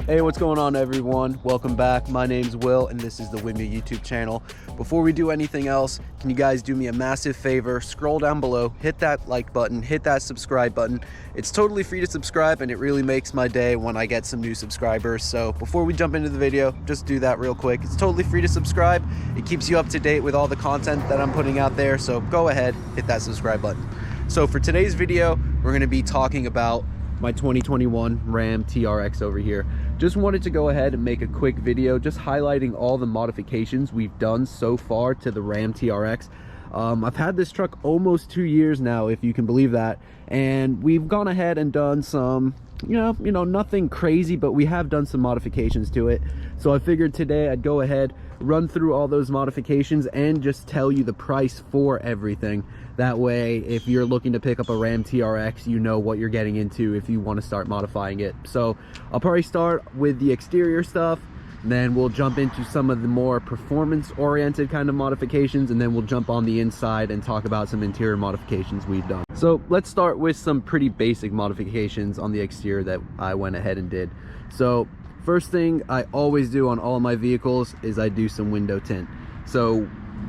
Hey, what's going on, everyone? Welcome back. My name's Will and this is the Wimya YouTube channel. Before we do anything else, can you guys do me a massive favor? Scroll down below, hit that like button, hit that subscribe button. It's totally free to subscribe and it really makes my day when I get some new subscribers. So before we jump into the video, just do that real quick. It's totally free to subscribe. It keeps you up to date with all the content that I'm putting out there. So go ahead, hit that subscribe button. So for today's video, we're going to be talking about my 2021 Ram TRX over here. Just wanted to go ahead and make a quick video just highlighting all the modifications we've done so far to the Ram TRX. I've had this truck almost 2 years now, if you can believe that, and we've gone ahead and done some you know, nothing crazy, but we have done some modifications to it. So I figured today I'd go ahead, run through all those modifications and just tell you the price for everything. That way, if you're looking to pick up a Ram TRX, you know what you're getting into if you want to start modifying it. So I'll probably start with the exterior stuff, then we'll jump into some of the more performance oriented kind of modifications, and then we'll jump on the inside and talk about some interior modifications we've done. So let's start with some pretty basic modifications on the exterior that I went ahead and did. So first thing I always do on all of my vehicles is I do some window tint. So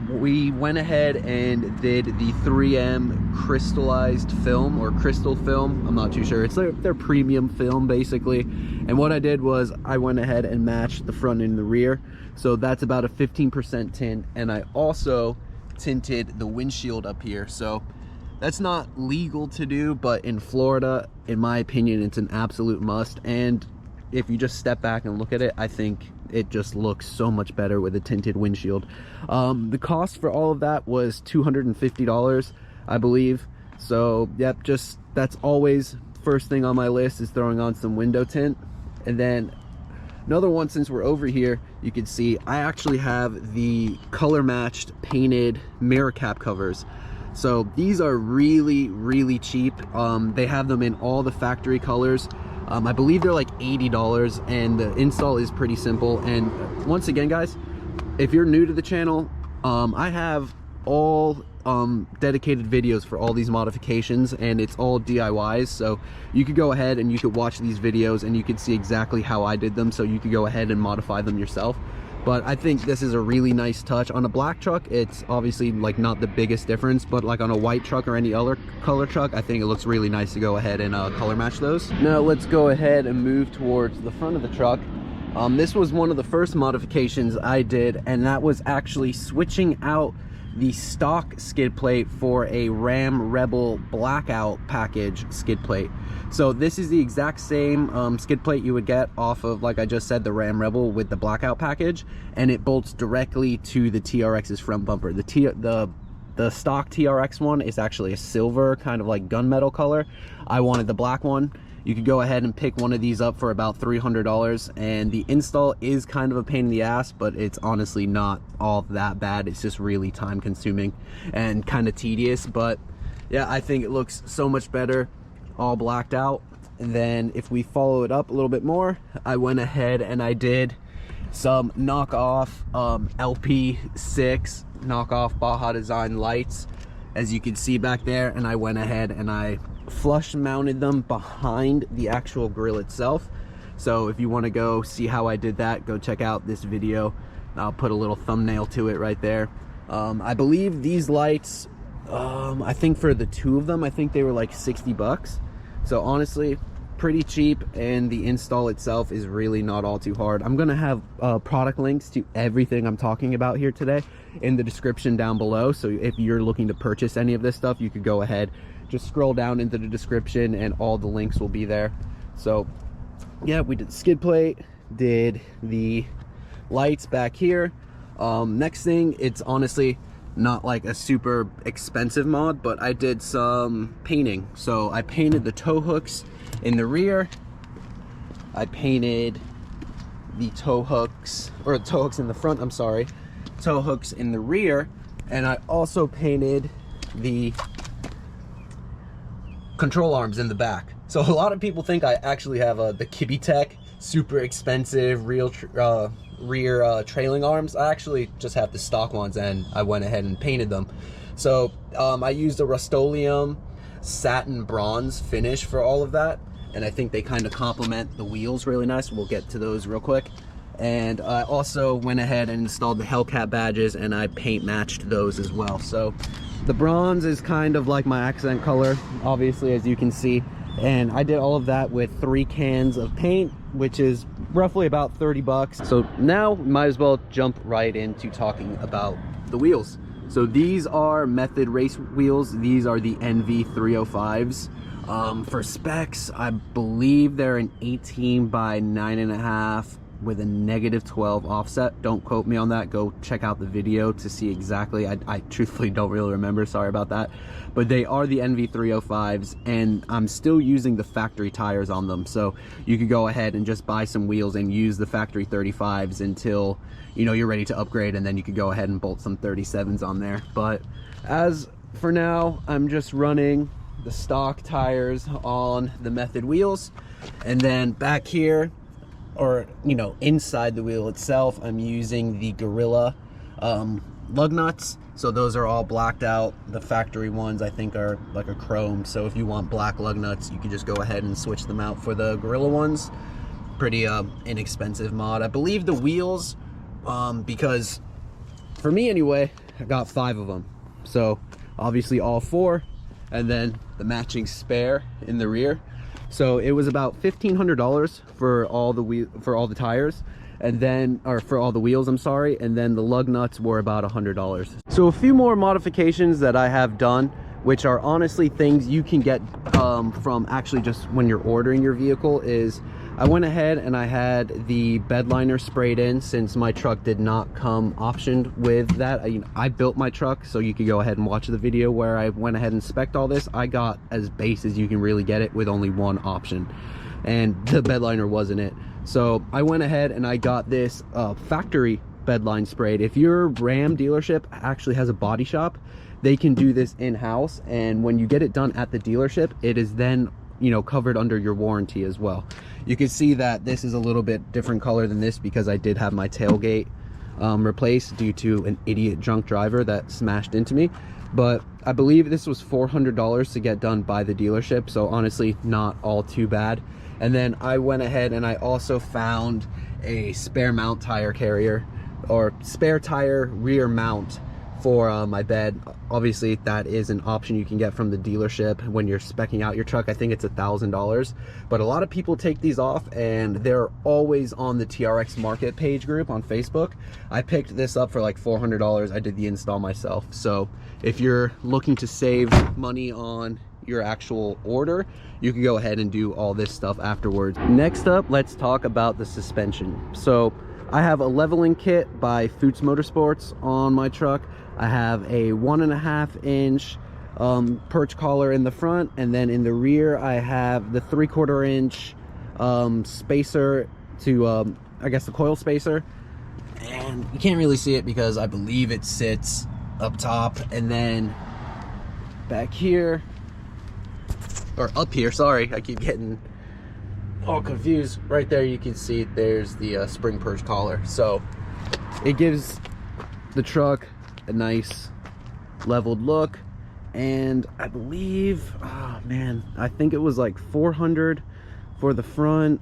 we went ahead and did the 3M crystallized film, or crystal film, I'm not too sure. It's their premium film basically. And what I did was I went ahead and matched the front and the rear. So that's about a 15% tint. And I also tinted the windshield up here. So that's not legal to do, but in Florida, in my opinion, it's an absolute must. And if you just step back and look at it, I think it just looks so much better with a tinted windshield. The cost for all of that was $250, I believe. So yep, just that's always first thing on my list, is throwing on some window tint. And then another one, since we're over here, you can see I actually have the color matched painted mirror cap covers. So these are really cheap. They have them in all the factory colors. I believe they're like $80, and the install is pretty simple. And once again, guys, if you're new to the channel, I have all dedicated videos for all these modifications, and it's all DIYs. So you could go ahead and you could watch these videos and you could see exactly how I did them, so you could go ahead and modify them yourself. But I think this is a really nice touch. On a black truck, it's obviously like not the biggest difference, but like on a white truck or any other color truck, I think it looks really nice to go ahead and color match those. Now let's go ahead and move towards the front of the truck. This was one of the first modifications I did, and that was actually switching out the stock skid plate for a Ram Rebel Blackout package skid plate. So this is the exact same skid plate you would get off of, like I just said, the Ram Rebel with the Blackout package, and it bolts directly to the TRX's front bumper. The stock TRX one is actually a silver, kind of like gunmetal color. I wanted the black one. You could go ahead and pick one of these up for about $300, and the install is kind of a pain in the ass, but it's honestly not all that bad. It's just really time consuming and kind of tedious. But yeah, I think it looks so much better all blacked out. And then if we follow it up a little bit more, I went ahead and I did some knockoff LP6 knockoff Baja Design lights, as you can see back there. And I went ahead and I flush mounted them behind the actual grill itself. So if you want to go see how I did that, go check out this video. I'll put a little thumbnail to it right there. I believe these lights, I think for the two of them, I think they were like 60 bucks. So honestly, pretty cheap, and the install itself is really not all too hard. I'm gonna have product links to everything I'm talking about here today in the description down below. So if you're looking to purchase any of this stuff, you could go ahead, just scroll down into the description and all the links will be there. So yeah, we did the skid plate, did the lights back here. Next thing, it's honestly not like a super expensive mod, but I did some painting. So I painted the tow hooks in the rear. I painted the tow hooks, or tow hooks in the front, I'm sorry, tow hooks in the rear. And I also painted the control arms in the back. So a lot of people think I actually have the Kibitech super expensive rear trailing arms. I actually just have the stock ones, and I went ahead and painted them. So I used a Rust-Oleum satin bronze finish for all of that, and I think they kind of complement the wheels really nice. We'll get to those real quick. And I also went ahead and installed the Hellcat badges, and I paint matched those as well. So the bronze is kind of like my accent color, obviously, as you can see. And I did all of that with 3 cans of paint, which is roughly about 30 bucks. So now might as well jump right into talking about the wheels. So these are Method race wheels. These are the NV305s. For specs, I believe they're an 18 by 9.5 with a -12 offset. Don't quote me on that. Go check out the video to see exactly. I truthfully don't really remember, sorry about that. But they are the NV305s, and I'm still using the factory tires on them. So you could go ahead and just buy some wheels and use the factory 35s until, you know, you're ready to upgrade, and then you could go ahead and bolt some 37s on there. But as for now, I'm just running the stock tires on the Method wheels. And then back here, or you know, inside the wheel itself, I'm using the Gorilla lug nuts. So those are all blacked out. The factory ones I think are like a chrome, so if you want black lug nuts, you can just go ahead and switch them out for the Gorilla ones. Pretty inexpensive mod. I believe the wheels, because for me anyway, I got 5 of them, so obviously all 4, and then the matching spare in the rear. So it was about $1,500 for all the tires, and then, or for all the wheels, I'm sorry, and then the lug nuts were about $100. So a few more modifications that I have done, which are honestly things you can get from actually just when you're ordering your vehicle, is I went ahead and I had the bed liner sprayed in, since my truck did not come optioned with that. I built my truck, so you could go ahead and watch the video where I went ahead and spec'd all this. I got as base as you can really get it with only 1 option, and the bed liner wasn't it. So I went ahead and I got this factory bed line sprayed. If your Ram dealership actually has a body shop, they can do this in-house, and when you get it done at the dealership, it is then, you know, covered under your warranty as well. You can see that this is a little bit different color than this because I did have my tailgate replaced due to an idiot drunk driver that smashed into me. But I believe this was $400 to get done by the dealership, so honestly not all too bad. And then I went ahead and I also found a spare mount tire carrier, or spare tire rear mount for my bed. Obviously that is an option you can get from the dealership when you're speccing out your truck. I think it's $1,000, but a lot of people take these off, and they're always on the TRX market page group on Facebook. I picked this up for like $400. I did the install myself. So if you're looking to save money on your actual order, you can go ahead and do all this stuff afterwards. Next up, let's talk about the suspension. So I have a leveling kit by Fuchs Motorsports on my truck. I have a 1.5 inch perch collar in the front, and then in the rear I have the 3/4 inch spacer to I guess the coil spacer, and you can't really see it because I believe it sits up top. And then back here, or up here, sorry, I keep getting all confused. Right there you can see there's the spring perch collar, so it gives the truck a nice leveled look. And I believe, oh man, I think it was like $400 for the front,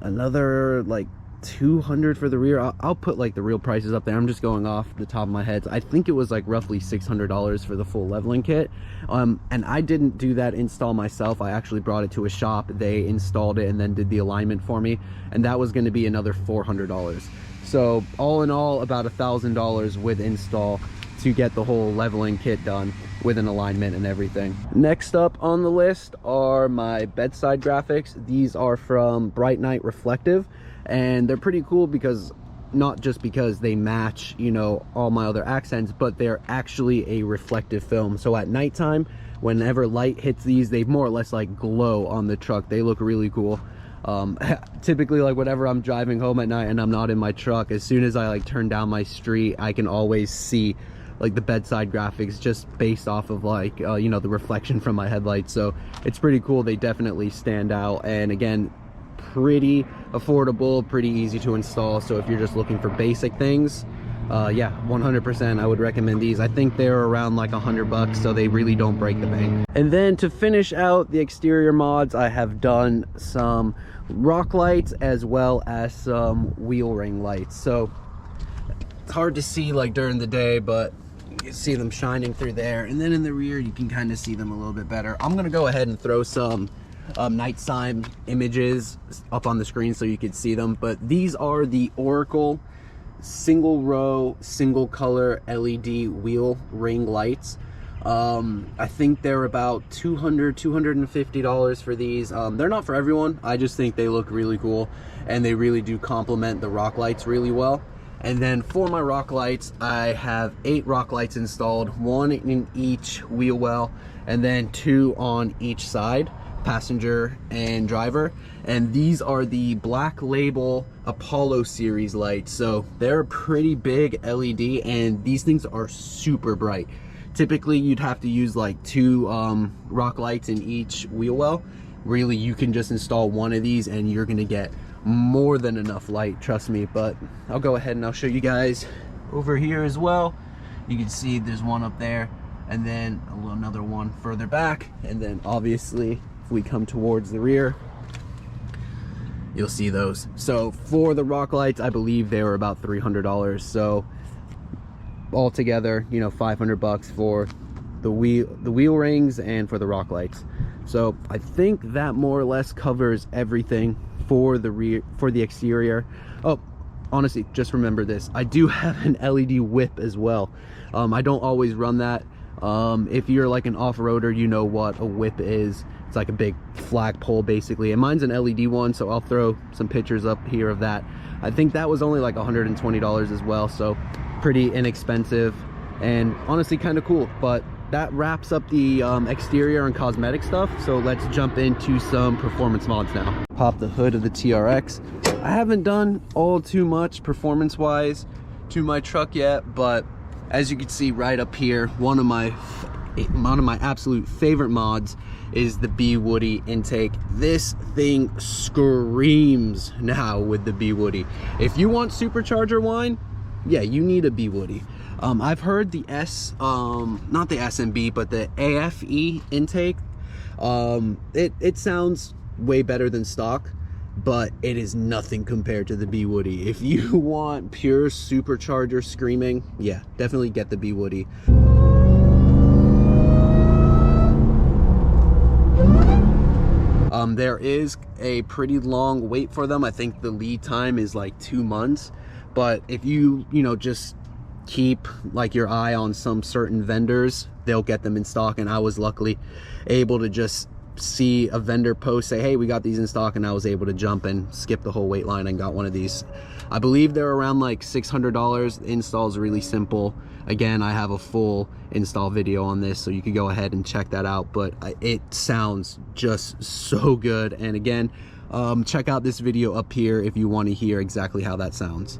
another like $200 for the rear. I'll put like the real prices up there. I'm just going off the top of my head. I think it was like roughly $600 for the full leveling kit. And I didn't do that install myself. I actually brought it to a shop. They installed it and then did the alignment for me, and that was going to be another $400. So all in all, about $1,000 with install to get the whole leveling kit done with an alignment and everything. Next up on the list are my bedside graphics. These are from Bright Night Reflective, and they're pretty cool because not just because they match, you know, all my other accents, but they're actually a reflective film. So at nighttime, whenever light hits these, they more or less like glow on the truck. They look really cool. Typically, like whenever I'm driving home at night and I'm not in my truck, as soon as I like turn down my street, I can always see like the bedside graphics just based off of like you know, the reflection from my headlights. So it's pretty cool. They definitely stand out, and again, pretty affordable, pretty easy to install. So if you're just looking for basic things, yeah, 100% I would recommend these. I think they're around like $100, so they really don't break the bank. And then to finish out the exterior mods, I have done some rock lights as well as some wheel ring lights. So it's hard to see like during the day, but you can see them shining through there, and then in the rear you can kind of see them a little bit better. I'm gonna go ahead and throw some nighttime images up on the screen so you can see them, but these are the Oracle single row single color LED wheel ring lights. I think they're about $250 for these. They're not for everyone. I just think they look really cool, and they really do complement the rock lights really well. And then for my rock lights, I have 8 rock lights installed, 1 in each wheel well, and then 2 on each side, passenger and driver. And these are the Black Label Apollo series lights. So they're a pretty big LED, and these things are super bright. Typically you'd have to use like 2 rock lights in each wheel well. Really, you can just install 1 of these and you're gonna get more than enough light, trust me. But I'll go ahead and I'll show you guys over here as well. You can see there's one up there, and then another one further back, and then obviously if we come towards the rear, you'll see those. So for the rock lights, I believe they were about $300. So altogether, you know, $500 for the wheel rings and for the rock lights. So I think that more or less covers everything for the exterior. Oh, honestly, just remember this, I do have an LED whip as well. I don't always run that. If you're like an off-roader, you know what a whip is. It's like a big flagpole basically, and mine's an LED one, so I'll throw some pictures up here of that. I think that was only like $120 as well, so pretty inexpensive and honestly kind of cool. But that wraps up the exterior and cosmetic stuff, so let's jump into some performance mods now. Pop the hood of the TRX. I haven't done all too much performance wise to my truck yet, but as you can see right up here, one of my absolute favorite mods is the B Woody intake. This thing screams now with the B Woody. If you want supercharger wine, yeah, you need a B Woody. I've heard the not the SMB, but the AFE intake. It sounds way better than stock, but it is nothing compared to the B Woody. If you want pure supercharger screaming, yeah, definitely get the B Woody. There is a pretty long wait for them. I think the lead time is like 2 months, but if you know, just keep like your eye on some certain vendors, they'll get them in stock. And I was luckily able to just see a vendor post, say, hey, we got these in stock, and I was able to jump and skip the whole wait line and got one of these. I believe they're around like $600. The install is really simple. Again, I have a full install video on this, so you could go ahead and check that out, but it sounds just so good. And again, check out this video up here if you want to hear exactly how that sounds.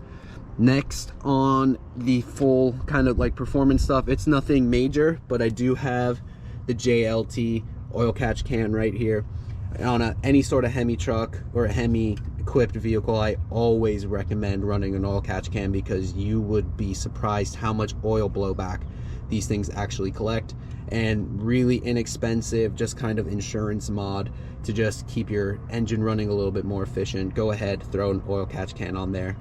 Next on the full kind of like performance stuff, it's nothing major, but I do have the JLT oil catch can right here. On any sort of Hemi truck or a Hemi equipped vehicle, I always recommend running an oil catch can, because you would be surprised how much oil blowback these things actually collect. And really inexpensive, just kind of insurance mod to just keep your engine running a little bit more efficient. Go ahead, throw an oil catch can on there.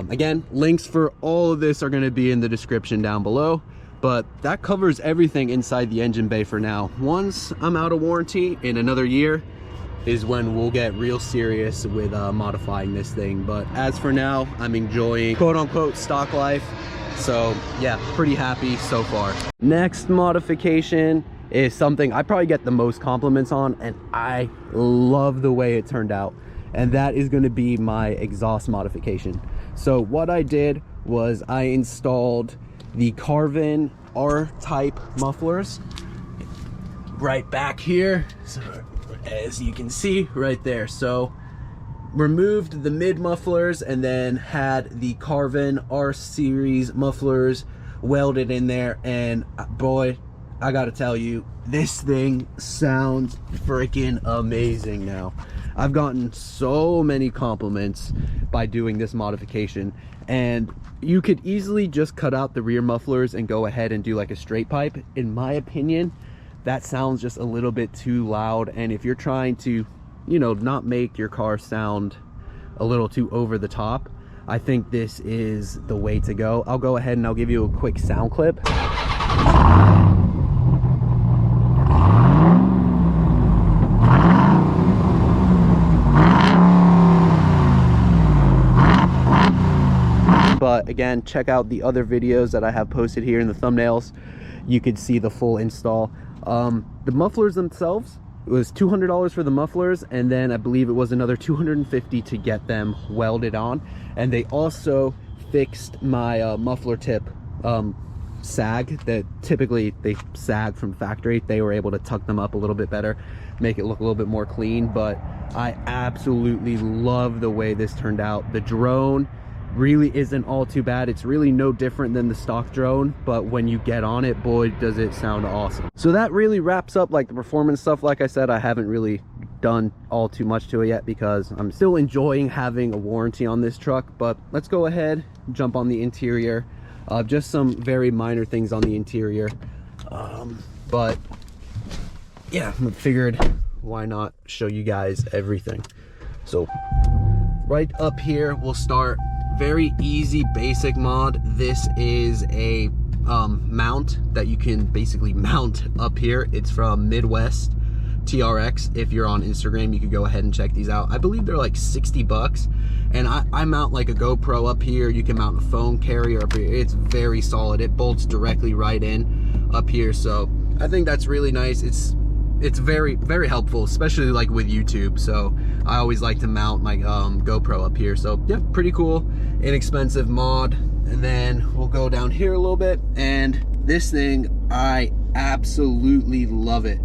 Again, links for all of this are going to be in the description down below, but that covers everything inside the engine bay for now. Once I'm out of warranty in another year is when we'll get real serious with modifying this thing. But as for now, I'm enjoying quote-unquote stock life. So yeah, pretty happy so far. Next modification is something I probably get the most compliments on, and I love the way it turned out, and that is going to be my exhaust modification. So what I did was I installed the Carvin R-type mufflers right back here, so as you can see right there. So removed the mid mufflers and then had the Carvin R series mufflers welded in there, and boy, I gotta tell you, this thing sounds freaking amazing now. I've gotten so many compliments by doing this modification, and you could easily just cut out the rear mufflers and go ahead and do like a straight pipe. In my opinion, that sounds just a little bit too loud, and if you're trying to, you know, not make your car sound a little too over the top, I think this is the way to go. I'll go ahead and I'll give you a quick sound clip. But again, check out the other videos that I have posted here in the thumbnails. You could see the full install. The mufflers themselves, it was $200 for the mufflers, and then I believe it was another $250 to get them welded on. And they also fixed my muffler tip sag that typically they sag from factory. They were able to tuck them up a little bit better, make it look a little bit more clean. But I absolutely love the way this turned out. The drone really isn't all too bad. It's really no different than the stock drone, but when you get on it, boy, does it sound awesome. So that really wraps up like the performance stuff. Like I said, I haven't really done all too much to it yet because I'm still enjoying having a warranty on this truck. But let's go ahead, jump on the interior. Just some very minor things on the interior, but yeah, I figured why not show you guys everything. So right up here, we'll start very easy basic mod. This is a mount that you can basically mount up here. It's from Midwest TRX. If you're on Instagram, you could go ahead and check these out. I believe they're like 60 bucks. And I mount like a GoPro up here. You can mount a phone carrier up here. It's very solid. It bolts directly right in up here. So I think that's really nice. It's very, very helpful, especially like with YouTube. So I always like to mount my GoPro up here. So yeah, pretty cool, inexpensive mod. And then we'll go down here a little bit. And this thing, I absolutely love it.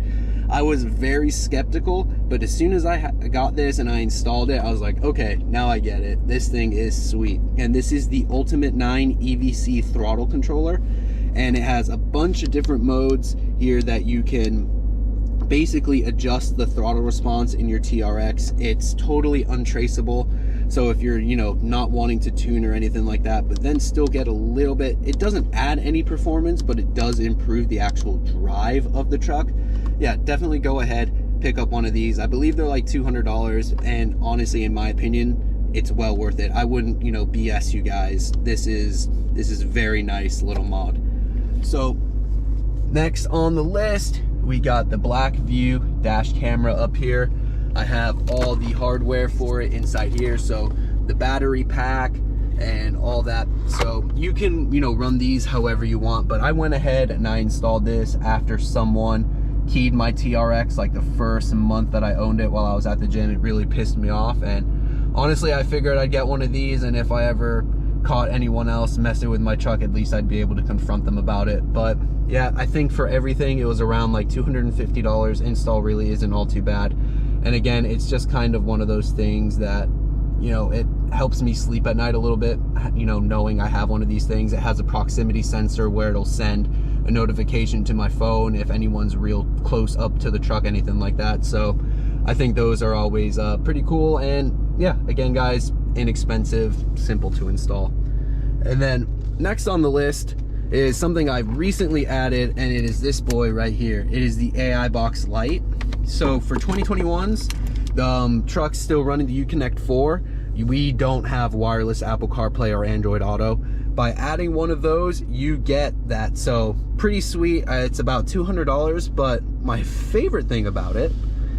I was very skeptical, but as soon as I got this and I installed it, I was like, okay, now I get it. This thing is sweet. And this is the Ultimate 9 EVC throttle controller. And it has a bunch of different modes here that you can basically adjust the throttle response in your TRX. It's totally untraceable. So if you're, you know, not wanting to tune or anything like that, but then still get a little bit, it doesn't add any performance, but it does improve the actual drive of the truck. Yeah, definitely go ahead, pick up one of these. I believe they're like $200, and honestly, in my opinion, it's well worth it. I wouldn't, you know, BS you guys. This is a very nice little mod. So next on the list, we got the Black View dash camera up here. I have all the hardware for it inside here, so the battery pack and all that. So you can, you know, run these however you want, but I went ahead and I installed this after someone keyed my TRX like the first month that I owned it while I was at the gym. It really pissed me off, and honestly, I figured I'd get one of these, and if I ever caught anyone else messing with my truck, at least I'd be able to confront them about it. But yeah, I think for everything it was around like $250. Install really isn't all too bad. And again, it's just kind of one of those things that, you know, it helps me sleep at night a little bit, you know, knowing I have one of these things. It has a proximity sensor where it'll send a notification to my phone if anyone's real close up to the truck, anything like that. So I think those are always pretty cool. And yeah, again guys, inexpensive, simple to install. And then next on the list is something I've recently added, and it is this boy right here. It is the AI Box Lite. So for 2021s, the truck's still running the Uconnect 4. We don't have wireless Apple CarPlay or Android Auto. By adding one of those, you get that. So pretty sweet. It's about $200, but my favorite thing about it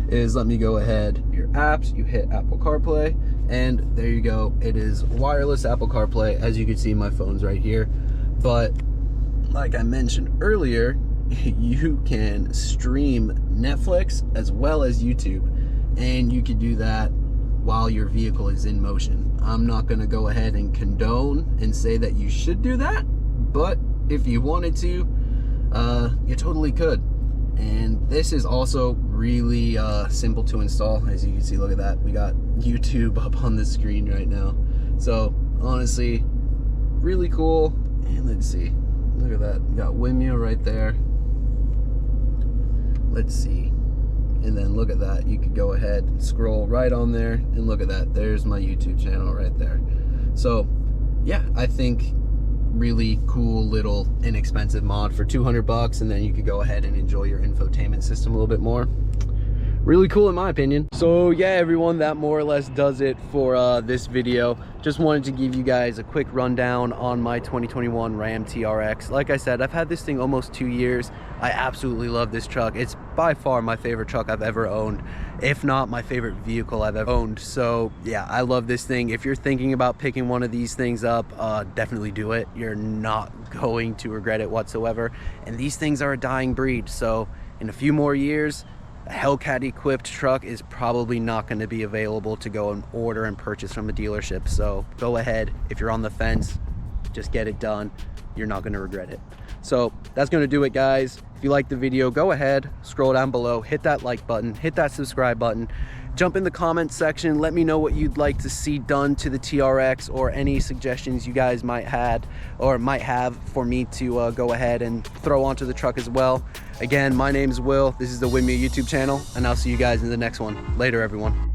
is, let me go ahead, your apps, you hit Apple CarPlay, and there you go. It is wireless Apple CarPlay. As you can see, my phone's right here. But like I mentioned earlier, you can stream Netflix as well as YouTube, and you can do that while your vehicle is in motion. I'm not gonna go ahead and condone and say that you should do that, but if you wanted to, you totally could. And this is also really simple to install. As you can see, look at that. We got YouTube up on the screen right now. So honestly, really cool. And let's see, look at that. We got Wimeo right there. Let's see. and then look at that. You could go ahead and scroll right on there, and look at that. There's my YouTube channel right there. So yeah, I think really cool little inexpensive mod for 200 bucks, and then you could go ahead and enjoy your infotainment system a little bit more. Really cool in my opinion. So yeah, everyone, that more or less does it for this video. Just wanted to give you guys a quick rundown on my 2021 Ram TRX. Like I said, I've had this thing almost 2 years. I absolutely love this truck. It's by far my favorite truck I've ever owned, if not my favorite vehicle I've ever owned. So yeah, I love this thing. If you're thinking about picking one of these things up, definitely do it. You're not going to regret it whatsoever. And these things are a dying breed. So in a few more years, a Hellcat equipped truck is probably not going to be available to go and order and purchase from a dealership. So go ahead, if you're on the fence, just get it done. You're not going to regret it. So that's going to do it, guys. If you liked the video, go ahead, scroll down below, hit that like button, hit that subscribe button, jump in the comment section, let me know what you'd like to see done to the TRX, or any suggestions you guys might have for me to go ahead and throw onto the truck as well. Again, my name's Will, this is the Windmill YouTube channel, and I'll see you guys in the next one. Later, everyone.